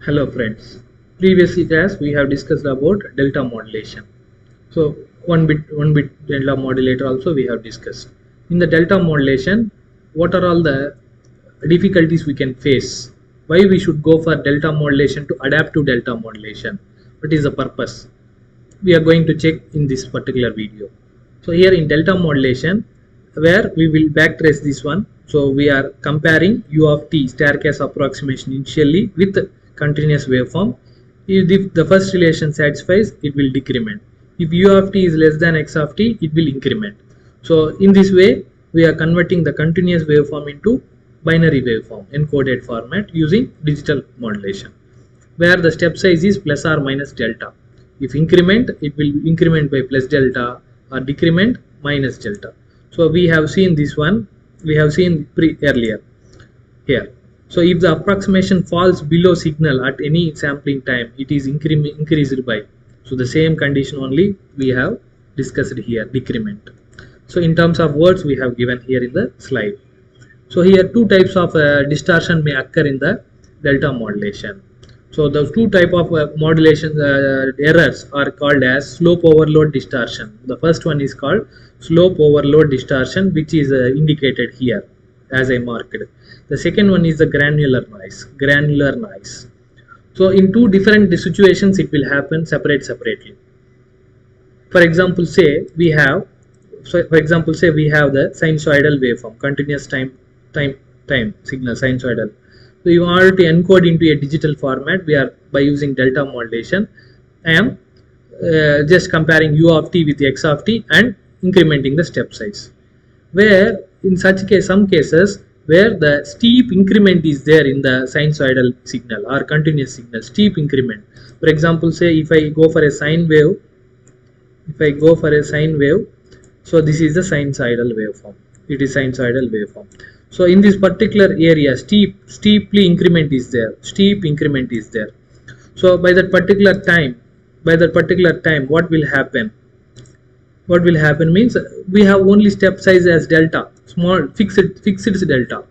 Hello friends, previously class we have discussed about delta modulation. So one bit delta modulator also we have discussed. In the delta modulation, what are all the difficulties we can face? Why we should go for delta modulation to adapt to delta modulation? What is the purpose? We are going to check in this particular video. So here in delta modulation, where we will backtrace this one. So we are comparing u of t staircase approximation initially with continuous waveform. If the first relation satisfies, it will decrement. If u of t is less than x of t, it will increment. So in this way, we are converting the continuous waveform into binary waveform encoded format using digital modulation, where the step size is plus or minus delta. If increment, it will increment by plus delta, or decrement minus delta. So we have seen this one, we have seen earlier here. So if the approximation falls below signal at any sampling time, it is increased by. So the same condition only we have discussed here, decrement. So in terms of words we have given here in the slide. So here two types of distortion may occur in the delta modulation. So those two type of modulation errors are called as slope overload distortion. The first one is called slope overload distortion, which is indicated here as I marked. The second one is the granular noise. So in two different situations it will happen separately. For example, say we have the sinusoidal waveform, continuous time signal sinusoidal. So in order to encode into a digital format, we are by using delta modulation. I am just comparing u of t with x of t and incrementing the step size. Where in such case, some cases where the steep increment is there in the sinusoidal signal or continuous signal, steep increment. For example, say if I go for a sine wave, so this is the sinusoidal waveform. It is sinusoidal waveform. So in this particular area, steeply increment is there. Steep increment is there. So by that particular time, what will happen? What will happen means we have only step size as delta, small fixed delta.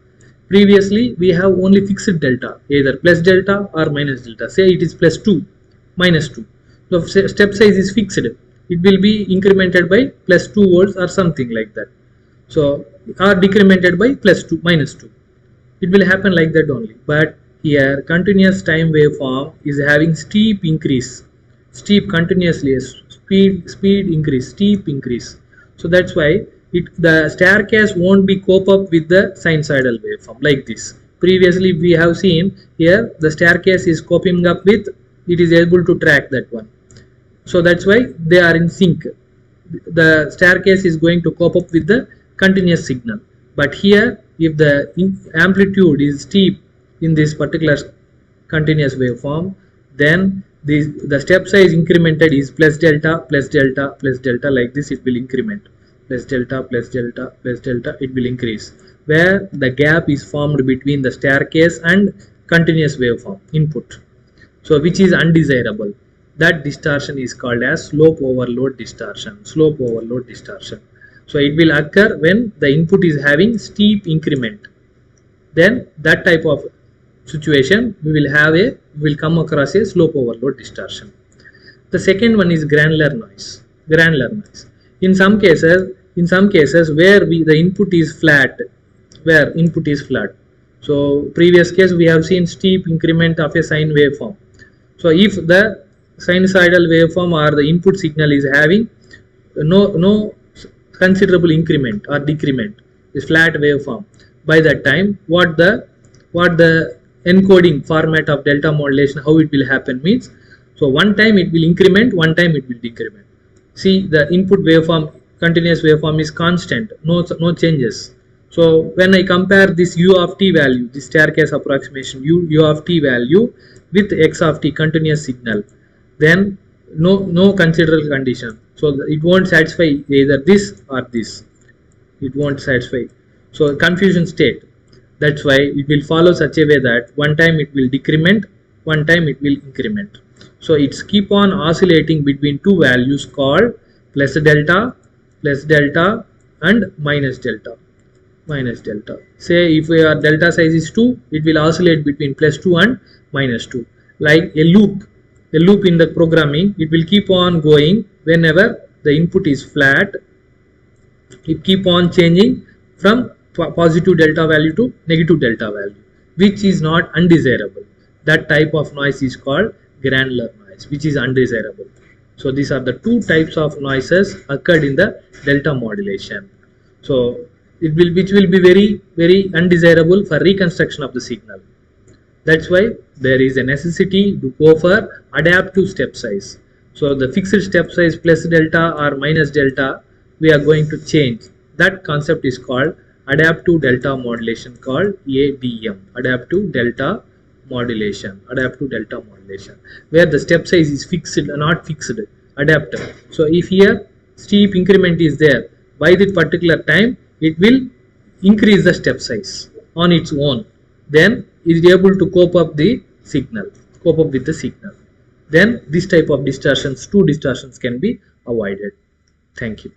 Previously we have only fixed delta, either plus delta or minus delta. Say it is plus 2, minus 2. So step size is fixed. It will be incremented by plus 2 volts or something like that. So are decremented by plus 2, minus 2. It will happen like that only. But here continuous time waveform is having steep increase, steep continuously, speed increase, steep increase. So that's why the staircase won't be cope up with the sinusoidal waveform like this. Previously we have seen here the staircase is coping up with, it is able to track that one. So that's why they are in sync. The staircase is going to cope up with the continuous signal. But here if the amplitude is steep in this particular continuous waveform, then the step size incremented is plus delta like this. It will increment plus delta, it will increase, where the gap is formed between the staircase and continuous waveform input, so which is undesirable. That distortion is called as slope overload distortion. So it will occur when the input is having steep increment. Then that type of situation we will come across a slope overload distortion. The second one is granular noise. In some cases where the input is flat, so previous case we have seen steep increment of a sine waveform. So if the sinusoidal waveform or the input signal is having no considerable increment or decrement, is flat waveform, by that time what the encoding format of delta modulation, how it will happen means, so one time it will increment, one time it will decrement. See, the input waveform, continuous waveform is constant, no changes. So when I compare this u of t value, this staircase approximation u of t value with x of t continuous signal, then no considerable condition. So it won't satisfy either this or this. It won't satisfy. So confusion state. That's why it will follow such a way that one time it will decrement, one time it will increment. So it's keep on oscillating between two values called plus delta and minus delta. Say if your delta size is 2, it will oscillate between plus 2 and minus 2. like a loop in the programming. It will keep on going. Whenever the input is flat, it keep on changing from positive delta value to negative delta value, which is not undesirable. That type of noise is called granular noise, which is undesirable. So these are the two types of noises occurred in the delta modulation. So which will be very undesirable for reconstruction of the signal. That's why there is a necessity to go for adaptive step size. So the fixed step size plus delta or minus delta, we are going to change. That concept is called adaptive delta modulation, called ADM, adaptive delta modulation, where the step size is fixed, not fixed, adaptive. So if here steep increment is there, by that particular time it will increase the step size on its own, then it is able to cope up with the signal. Then this type of distortions, two distortions, can be avoided. Thank you.